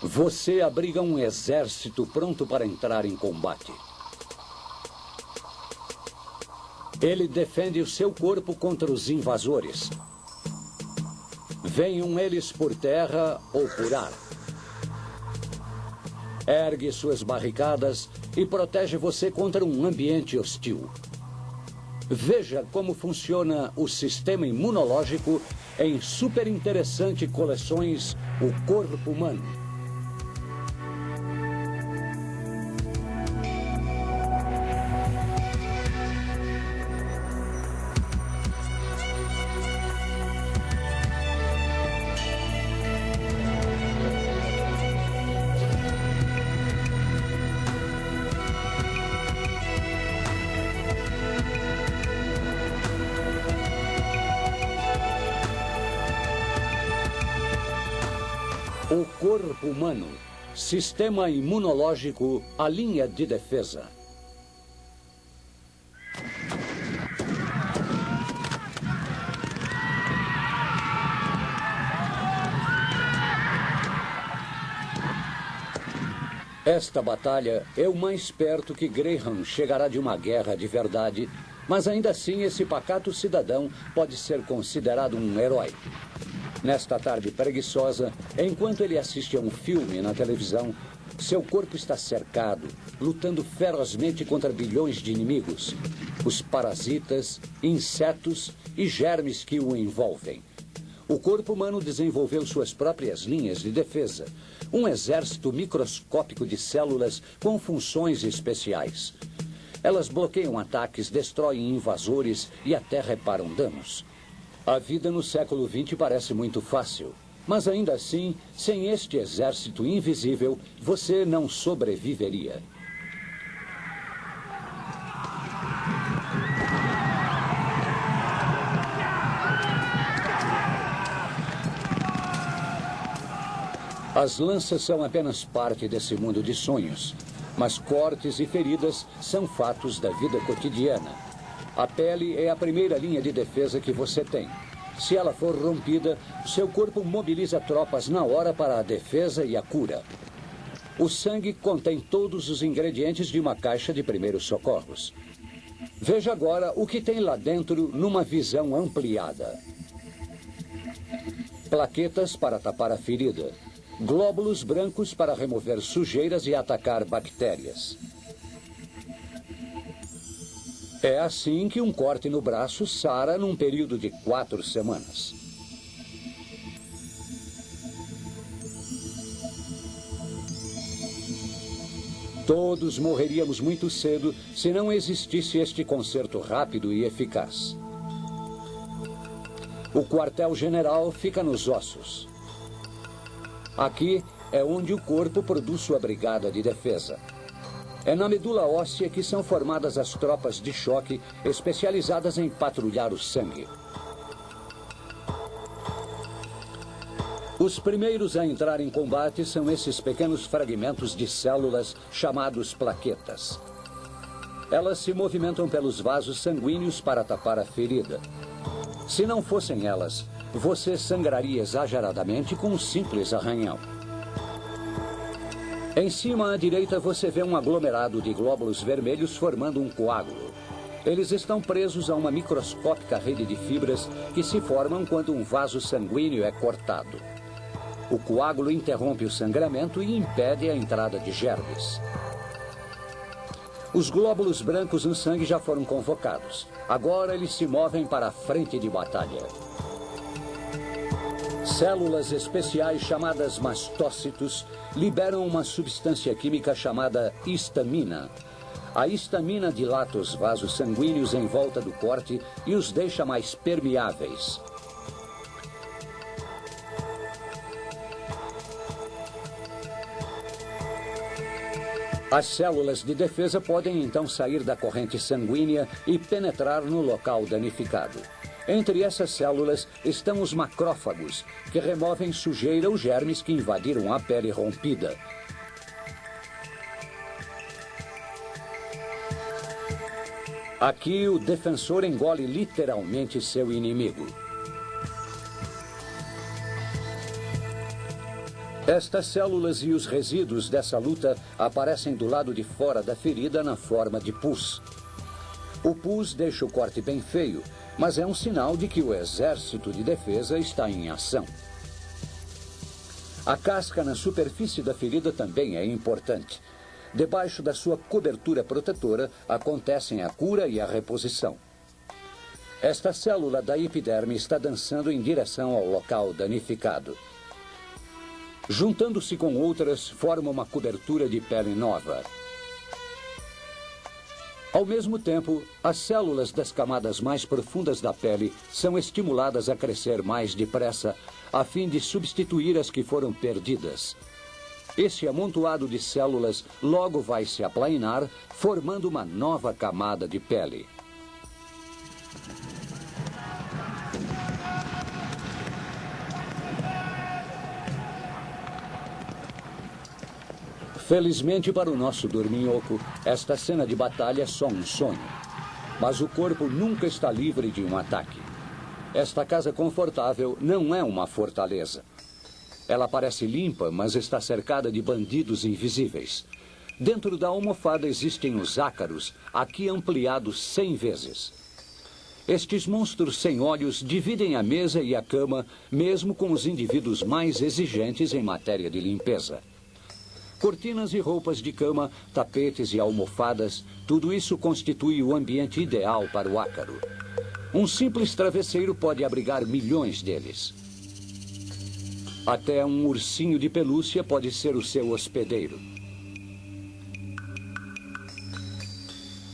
Você abriga um exército pronto para entrar em combate. Ele defende o seu corpo contra os invasores. Venham eles por terra ou por ar. Ergue suas barricadas e protege você contra um ambiente hostil. Veja como funciona o sistema imunológico em super interessante coleções O Corpo Humano. O corpo humano, sistema imunológico, a linha de defesa. Esta batalha é o mais perto que Graham chegará de uma guerra de verdade, mas ainda assim esse pacato cidadão pode ser considerado um herói. Nesta tarde preguiçosa, enquanto ele assiste a um filme na televisão, seu corpo está cercado, lutando ferozmente contra bilhões de inimigos. Os parasitas, insetos e germes que o envolvem. O corpo humano desenvolveu suas próprias linhas de defesa. Um exército microscópico de células com funções especiais. Elas bloqueiam ataques, destroem invasores e até reparam danos. A vida no século XX parece muito fácil, mas ainda assim, sem este exército invisível, você não sobreviveria. As lanças são apenas parte desse mundo de sonhos, mas cortes e feridas são fatos da vida cotidiana. A pele é a primeira linha de defesa que você tem. Se ela for rompida, seu corpo mobiliza tropas na hora para a defesa e a cura. O sangue contém todos os ingredientes de uma caixa de primeiros socorros. Veja agora o que tem lá dentro numa visão ampliada. Plaquetas para tapar a ferida. Glóbulos brancos para remover sujeiras e atacar bactérias. É assim que um corte no braço sara num período de 4 semanas. Todos morreríamos muito cedo se não existisse este conserto rápido e eficaz. O quartel-general fica nos ossos. Aqui é onde o corpo produz sua brigada de defesa. É na medula óssea que são formadas as tropas de choque especializadas em patrulhar o sangue. Os primeiros a entrar em combate são esses pequenos fragmentos de células chamados plaquetas. Elas se movimentam pelos vasos sanguíneos para tapar a ferida. Se não fossem elas, você sangraria exageradamente com um simples arranhão. Em cima à direita você vê um aglomerado de glóbulos vermelhos formando um coágulo. Eles estão presos a uma microscópica rede de fibras que se formam quando um vaso sanguíneo é cortado. O coágulo interrompe o sangramento e impede a entrada de germes. Os glóbulos brancos no sangue já foram convocados. Agora eles se movem para a frente de batalha. Células especiais chamadas mastócitos liberam uma substância química chamada histamina. A histamina dilata os vasos sanguíneos em volta do corte e os deixa mais permeáveis. As células de defesa podem então sair da corrente sanguínea e penetrar no local danificado. Entre essas células estão os macrófagos, que removem sujeira ou germes que invadiram a pele rompida. Aqui o defensor engole literalmente seu inimigo. Estas células e os resíduos dessa luta aparecem do lado de fora da ferida na forma de pus. O pus deixa o corte bem feio, mas é um sinal de que o exército de defesa está em ação. A casca na superfície da ferida também é importante. Debaixo da sua cobertura protetora acontecem a cura e a reposição. Esta célula da epiderme está dançando em direção ao local danificado. Juntando-se com outras, forma uma cobertura de pele nova. Ao mesmo tempo, as células das camadas mais profundas da pele são estimuladas a crescer mais depressa, a fim de substituir as que foram perdidas. Esse amontoado de células logo vai se aplainar, formando uma nova camada de pele. Felizmente para o nosso dorminhoco, esta cena de batalha é só um sonho. Mas o corpo nunca está livre de um ataque. Esta casa confortável não é uma fortaleza. Ela parece limpa, mas está cercada de bandidos invisíveis. Dentro da almofada existem os ácaros, aqui ampliados 100 vezes. Estes monstros sem olhos dividem a mesa e a cama, mesmo com os indivíduos mais exigentes em matéria de limpeza. Cortinas e roupas de cama, tapetes e almofadas, tudo isso constitui o ambiente ideal para o ácaro. Um simples travesseiro pode abrigar milhões deles. Até um ursinho de pelúcia pode ser o seu hospedeiro.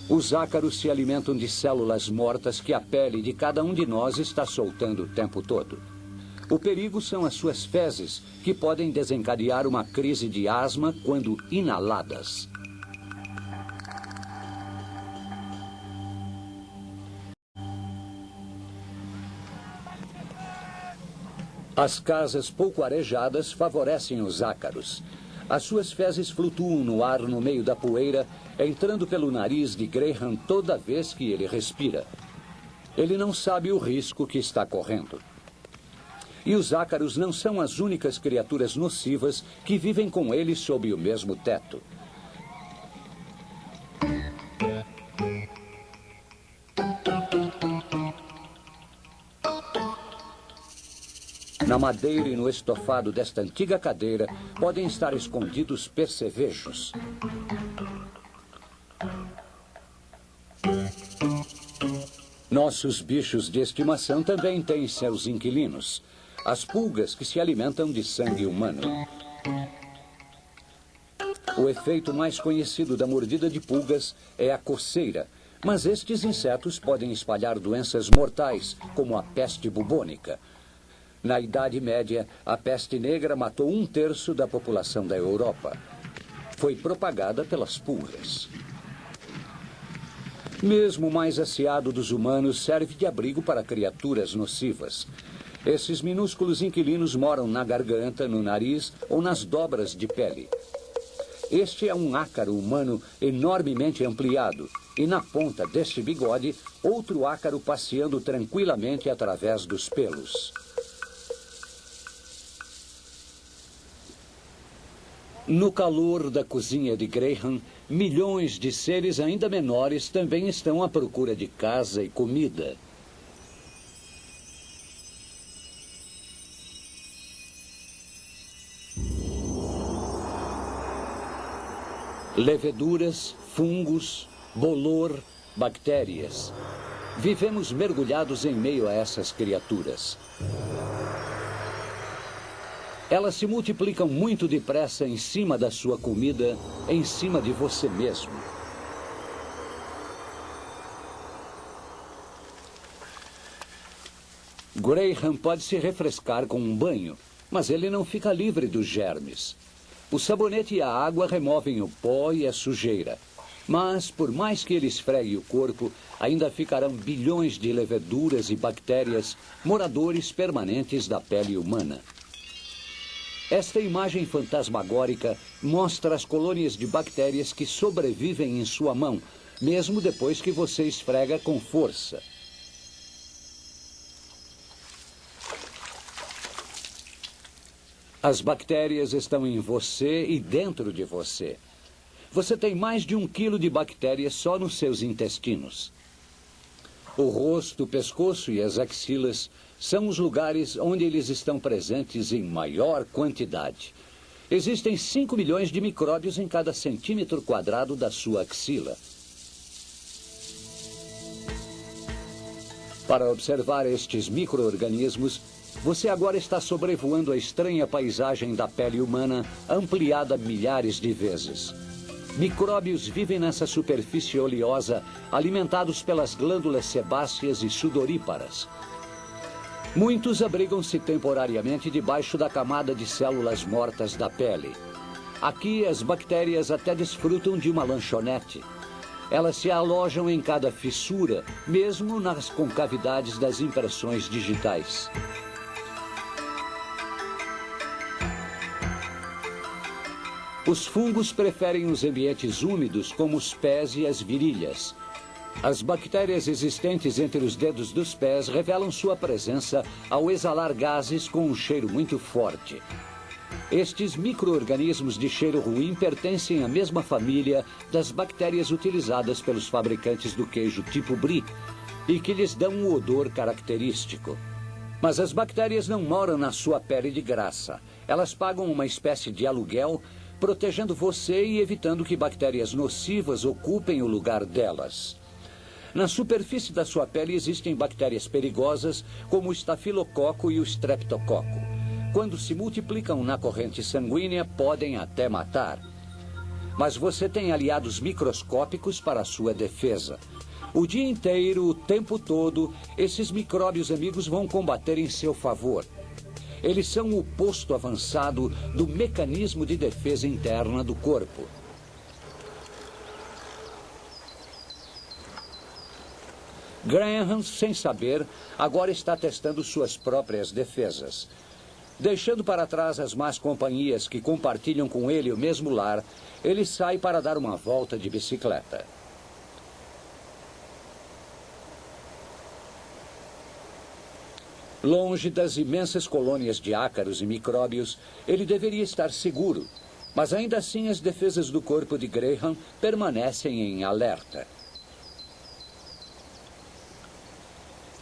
Os ácaros se alimentam de células mortas que a pele de cada um de nós está soltando o tempo todo. O perigo são as suas fezes, que podem desencadear uma crise de asma quando inaladas. As casas pouco arejadas favorecem os ácaros. As suas fezes flutuam no ar no meio da poeira, entrando pelo nariz de Graham toda vez que ele respira. Ele não sabe o risco que está correndo. E os ácaros não são as únicas criaturas nocivas que vivem com ele sob o mesmo teto. Na madeira e no estofado desta antiga cadeira podem estar escondidos percevejos. Nossos bichos de estimação também têm seus inquilinos. As pulgas que se alimentam de sangue humano. O efeito mais conhecido da mordida de pulgas é a coceira, mas estes insetos podem espalhar doenças mortais, como a peste bubônica. Na Idade Média, a peste negra matou 1/3 da população da Europa. Foi propagada pelas pulgas. Mesmo o mais aciado dos humanos serve de abrigo para criaturas nocivas. Esses minúsculos inquilinos moram na garganta, no nariz ou nas dobras de pele. Este é um ácaro humano enormemente ampliado e na ponta deste bigode, outro ácaro passeando tranquilamente através dos pelos. No calor da cozinha de Graham, milhões de seres ainda menores também estão à procura de casa e comida. Leveduras, fungos, bolor, bactérias. Vivemos mergulhados em meio a essas criaturas. Elas se multiplicam muito depressa em cima da sua comida, em cima de você mesmo. Graham pode se refrescar com um banho, mas ele não fica livre dos germes. O sabonete e a água removem o pó e a sujeira. Mas, por mais que ele esfregue o corpo, ainda ficarão bilhões de leveduras e bactérias, moradores permanentes da pele humana. Esta imagem fantasmagórica mostra as colônias de bactérias que sobrevivem em sua mão, mesmo depois que você esfrega com força. As bactérias estão em você e dentro de você. Você tem mais de 1 quilo de bactérias só nos seus intestinos. O rosto, o pescoço e as axilas são os lugares onde eles estão presentes em maior quantidade. Existem 5 milhões de micróbios em cada centímetro quadrado da sua axila. Para observar estes micro-organismos, você agora está sobrevoando a estranha paisagem da pele humana, ampliada milhares de vezes. Micróbios vivem nessa superfície oleosa, alimentados pelas glândulas sebáceas e sudoríparas. Muitos abrigam-se temporariamente debaixo da camada de células mortas da pele. Aqui, as bactérias até desfrutam de uma lanchonete. Elas se alojam em cada fissura, mesmo nas concavidades das impressões digitais. Os fungos preferem os ambientes úmidos, como os pés e as virilhas. As bactérias existentes entre os dedos dos pés revelam sua presença ao exalar gases com um cheiro muito forte. Estes micro-organismos de cheiro ruim pertencem à mesma família das bactérias utilizadas pelos fabricantes do queijo tipo brie e que lhes dão um odor característico. Mas as bactérias não moram na sua pele de graça. Elas pagam uma espécie de aluguel, protegendo você e evitando que bactérias nocivas ocupem o lugar delas. Na superfície da sua pele existem bactérias perigosas, como o estafilococo e o streptococo. Quando se multiplicam na corrente sanguínea, podem até matar. Mas você tem aliados microscópicos para a sua defesa. O dia inteiro, o tempo todo, esses micróbios amigos vão combater em seu favor. Eles são o posto avançado do mecanismo de defesa interna do corpo. Graham, sem saber, agora está testando suas próprias defesas. Deixando para trás as más companhias que compartilham com ele o mesmo lar, ele sai para dar uma volta de bicicleta. Longe das imensas colônias de ácaros e micróbios, ele deveria estar seguro, mas ainda assim as defesas do corpo de Graham permanecem em alerta.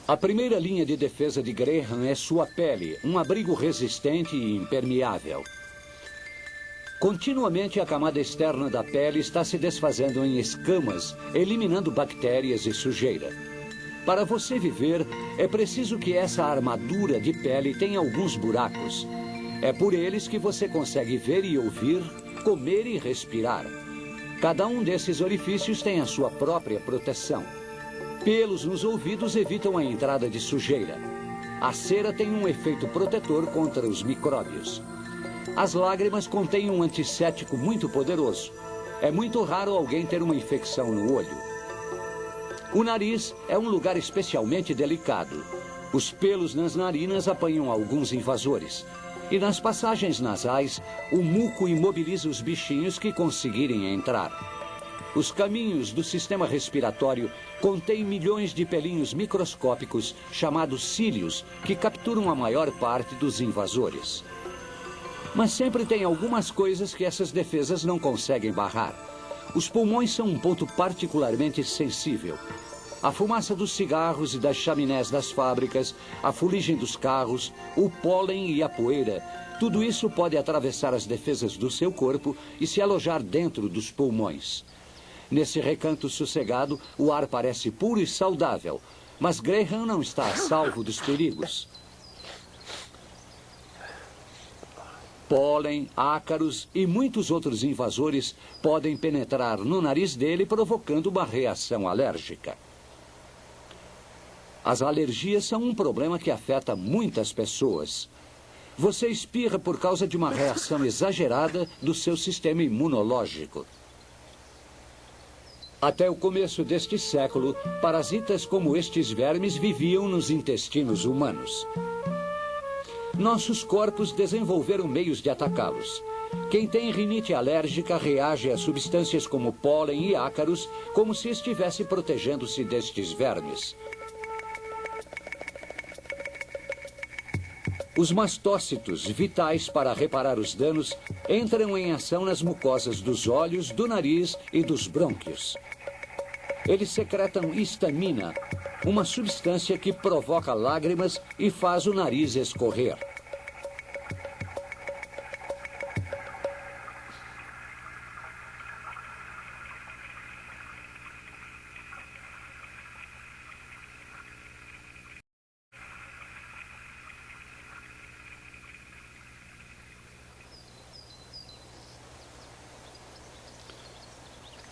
A primeira linha de defesa de Graham é sua pele, um abrigo resistente e impermeável. Continuamente a camada externa da pele está se desfazendo em escamas, eliminando bactérias e sujeira. Para você viver, é preciso que essa armadura de pele tenha alguns buracos. É por eles que você consegue ver e ouvir, comer e respirar. Cada um desses orifícios tem a sua própria proteção. Pelos nos ouvidos evitam a entrada de sujeira. A cera tem um efeito protetor contra os micróbios. As lágrimas contêm um antisséptico muito poderoso. É muito raro alguém ter uma infecção no olho. O nariz é um lugar especialmente delicado. Os pelos nas narinas apanham alguns invasores. E nas passagens nasais, o muco imobiliza os bichinhos que conseguirem entrar. Os caminhos do sistema respiratório contêm milhões de pelinhos microscópicos chamados cílios, que capturam a maior parte dos invasores. Mas sempre tem algumas coisas que essas defesas não conseguem barrar. Os pulmões são um ponto particularmente sensível. A fumaça dos cigarros e das chaminés das fábricas, a fuligem dos carros, o pólen e a poeira, tudo isso pode atravessar as defesas do seu corpo e se alojar dentro dos pulmões. Nesse recanto sossegado, o ar parece puro e saudável, mas Graham não está a salvo dos perigos. Pólen, ácaros e muitos outros invasores podem penetrar no nariz dele, provocando uma reação alérgica. As alergias são um problema que afeta muitas pessoas. Você espirra por causa de uma reação exagerada do seu sistema imunológico. Até o começo deste século, parasitas como estes vermes viviam nos intestinos humanos. Nossos corpos desenvolveram meios de atacá-los. Quem tem rinite alérgica reage a substâncias como pólen e ácaros, como se estivesse protegendo-se destes vermes. Os mastócitos, vitais para reparar os danos, entram em ação nas mucosas dos olhos, do nariz e dos brônquios. Eles secretam histamina, uma substância que provoca lágrimas e faz o nariz escorrer.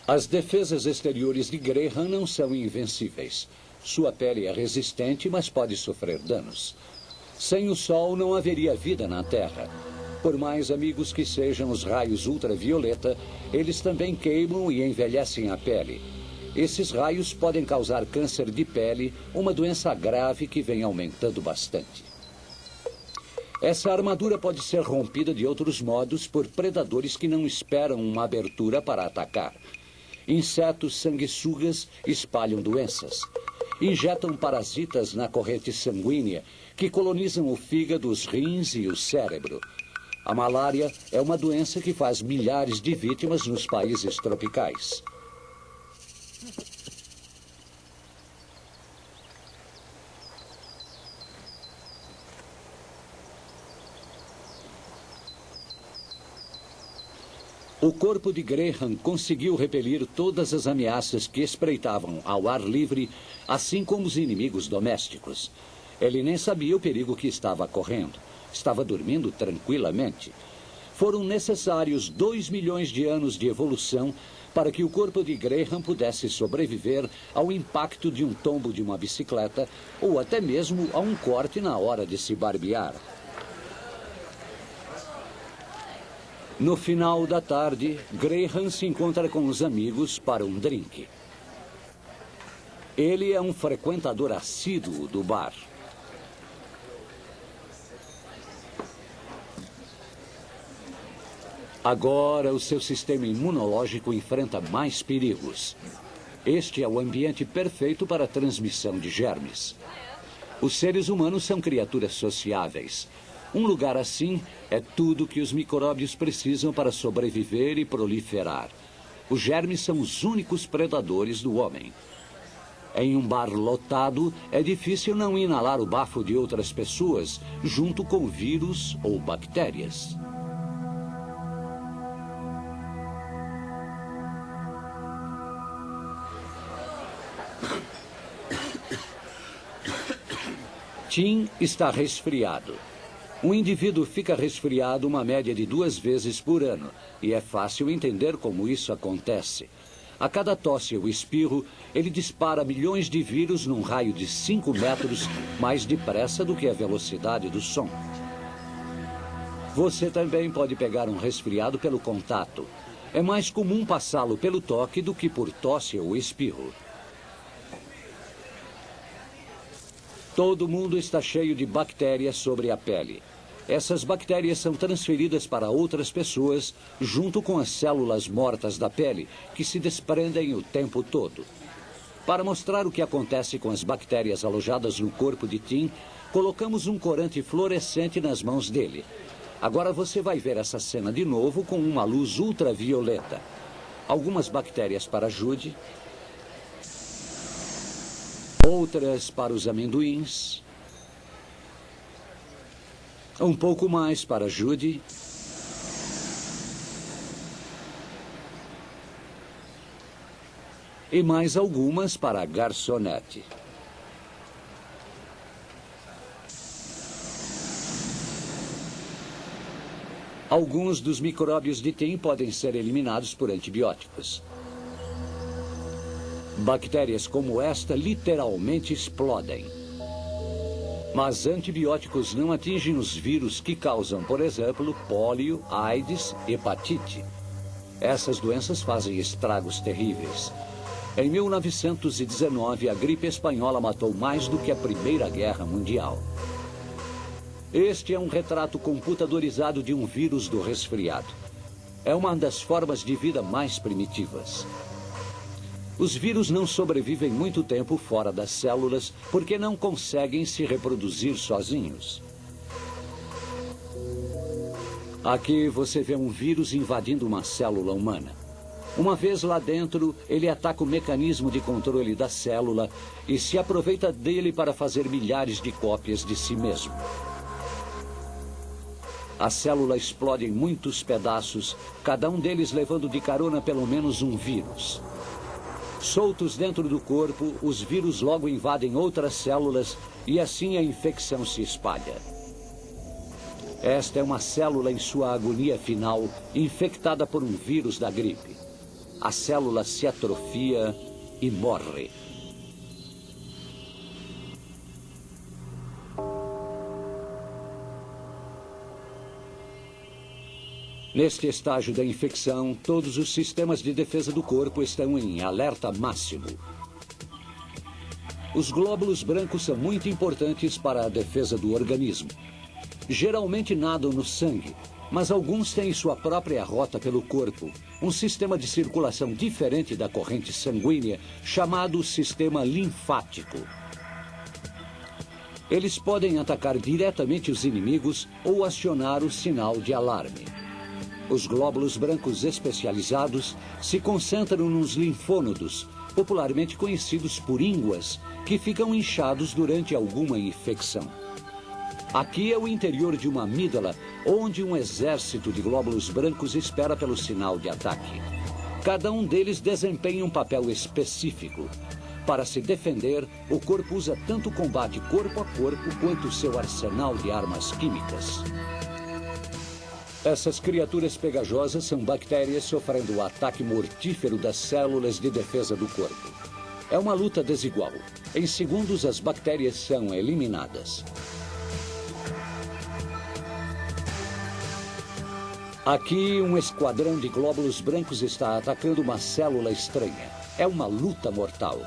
As defesas exteriores de Graham não são invencíveis. Sua pele é resistente, mas pode sofrer danos. Sem o sol não haveria vida na Terra. Por mais amigos que sejam os raios ultravioleta, eles também queimam e envelhecem a pele. Esses raios podem causar câncer de pele, uma doença grave que vem aumentando bastante. Essa armadura pode ser rompida de outros modos por predadores que não esperam uma abertura para atacar. Insetos sanguessugas espalham doenças. Injetam parasitas na corrente sanguínea que colonizam o fígado, os rins e o cérebro. A malária é uma doença que faz milhares de vítimas nos países tropicais. O corpo de Graham conseguiu repelir todas as ameaças que espreitavam ao ar livre, assim como os inimigos domésticos. Ele nem sabia o perigo que estava correndo. Estava dormindo tranquilamente. Foram necessários 2 milhões de anos de evolução para que o corpo de Graham pudesse sobreviver ao impacto de um tombo de uma bicicleta ou até mesmo a um corte na hora de se barbear. No final da tarde, Graham se encontra com os amigos para um drink. Ele é um frequentador assíduo do bar. Agora, o seu sistema imunológico enfrenta mais perigos. Este é o ambiente perfeito para a transmissão de germes. Os seres humanos são criaturas sociáveis. Um lugar assim é tudo que os micróbios precisam para sobreviver e proliferar. Os germes são os únicos predadores do homem. Em um bar lotado, é difícil não inalar o bafo de outras pessoas, junto com vírus ou bactérias. Tim está resfriado. Um indivíduo fica resfriado uma média de 2 vezes por ano, e é fácil entender como isso acontece. A cada tosse ou espirro, ele dispara milhões de vírus num raio de 5 metros, mais depressa do que a velocidade do som. Você também pode pegar um resfriado pelo contato. É mais comum passá-lo pelo toque do que por tosse ou espirro. Todo mundo está cheio de bactérias sobre a pele. Essas bactérias são transferidas para outras pessoas, junto com as células mortas da pele, que se desprendem o tempo todo. Para mostrar o que acontece com as bactérias alojadas no corpo de Tim, colocamos um corante fluorescente nas mãos dele. Agora você vai ver essa cena de novo com uma luz ultravioleta. Algumas bactérias para Judy, outras para os amendoins, um pouco mais para Judy, e mais algumas para a garçonete. Alguns dos micróbios de Tim podem ser eliminados por antibióticos. Bactérias como esta literalmente explodem. Mas antibióticos não atingem os vírus que causam, por exemplo, pólio, AIDS, hepatite. Essas doenças fazem estragos terríveis. Em 1919, a gripe espanhola matou mais do que a Primeira Guerra Mundial. Este é um retrato computadorizado de um vírus do resfriado. É uma das formas de vida mais primitivas. Os vírus não sobrevivem muito tempo fora das células porque não conseguem se reproduzir sozinhos. Aqui você vê um vírus invadindo uma célula humana. Uma vez lá dentro, ele ataca o mecanismo de controle da célula e se aproveita dele para fazer milhares de cópias de si mesmo. A célula explode em muitos pedaços, cada um deles levando de carona pelo menos um vírus. Soltos dentro do corpo, os vírus logo invadem outras células e assim a infecção se espalha. Esta é uma célula em sua agonia final, infectada por um vírus da gripe. A célula se atrofia e morre. Neste estágio da infecção, todos os sistemas de defesa do corpo estão em alerta máximo. Os glóbulos brancos são muito importantes para a defesa do organismo. Geralmente nadam no sangue, mas alguns têm sua própria rota pelo corpo, um sistema de circulação diferente da corrente sanguínea, chamado sistema linfático. Eles podem atacar diretamente os inimigos ou acionar o sinal de alarme. Os glóbulos brancos especializados se concentram nos linfônodos, popularmente conhecidos por ínguas, que ficam inchados durante alguma infecção. Aqui é o interior de uma amígdala, onde um exército de glóbulos brancos espera pelo sinal de ataque. Cada um deles desempenha um papel específico. Para se defender, o corpo usa tanto o combate corpo a corpo quanto seu arsenal de armas químicas. Essas criaturas pegajosas são bactérias sofrendo o ataque mortífero das células de defesa do corpo. É uma luta desigual. Em segundos, as bactérias são eliminadas. Aqui, um esquadrão de glóbulos brancos está atacando uma célula estranha. É uma luta mortal.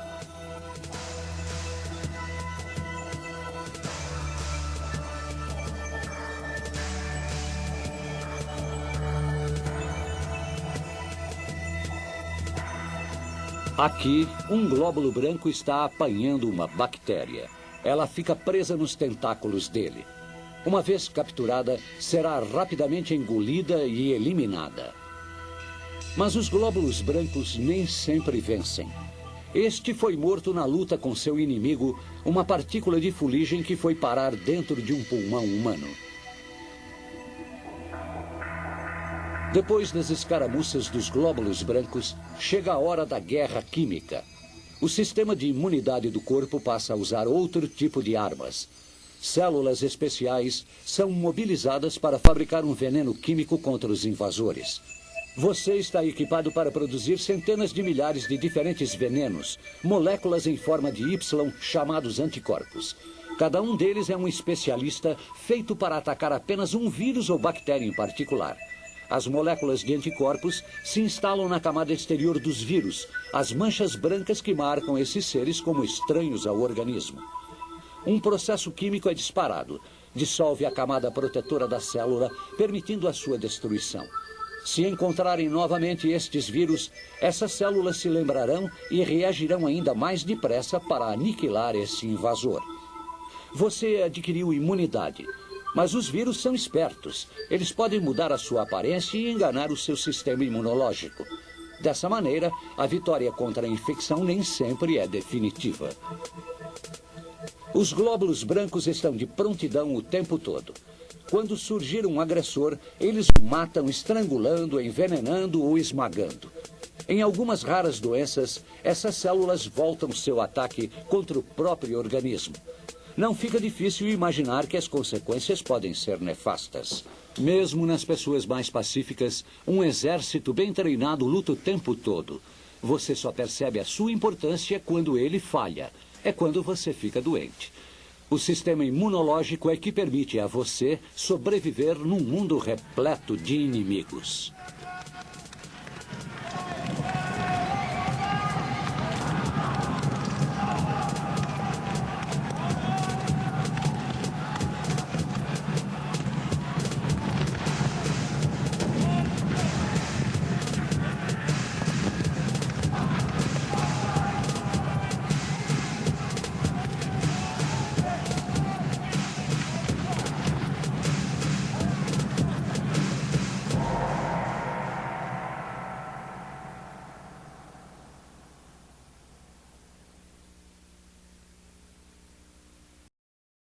Aqui, um glóbulo branco está apanhando uma bactéria. Ela fica presa nos tentáculos dele. Uma vez capturada, será rapidamente engolida e eliminada. Mas os glóbulos brancos nem sempre vencem. Este foi morto na luta com seu inimigo, uma partícula de fuligem que foi parar dentro de um pulmão humano. Depois das escaramuças dos glóbulos brancos, chega a hora da guerra química. O sistema de imunidade do corpo passa a usar outro tipo de armas. Células especiais são mobilizadas para fabricar um veneno químico contra os invasores. Você está equipado para produzir centenas de milhares de diferentes venenos, moléculas em forma de Y chamados anticorpos. Cada um deles é um especialista feito para atacar apenas um vírus ou bactéria em particular. As moléculas de anticorpos se instalam na camada exterior dos vírus, as manchas brancas que marcam esses seres como estranhos ao organismo. Um processo químico é disparado, dissolve a camada protetora da célula, permitindo a sua destruição. Se encontrarem novamente estes vírus, essas células se lembrarão e reagirão ainda mais depressa para aniquilar esse invasor. Você adquiriu imunidade, mas os vírus são espertos. Eles podem mudar a sua aparência e enganar o seu sistema imunológico. Dessa maneira, a vitória contra a infecção nem sempre é definitiva. Os glóbulos brancos estão de prontidão o tempo todo. Quando surgir um agressor, eles o matam estrangulando, envenenando ou esmagando. Em algumas raras doenças, essas células voltam seu ataque contra o próprio organismo. Não fica difícil imaginar que as consequências podem ser nefastas. Mesmo nas pessoas mais pacíficas, um exército bem treinado luta o tempo todo. Você só percebe a sua importância quando ele falha. É quando você fica doente. O sistema imunológico é que permite a você sobreviver num mundo repleto de inimigos.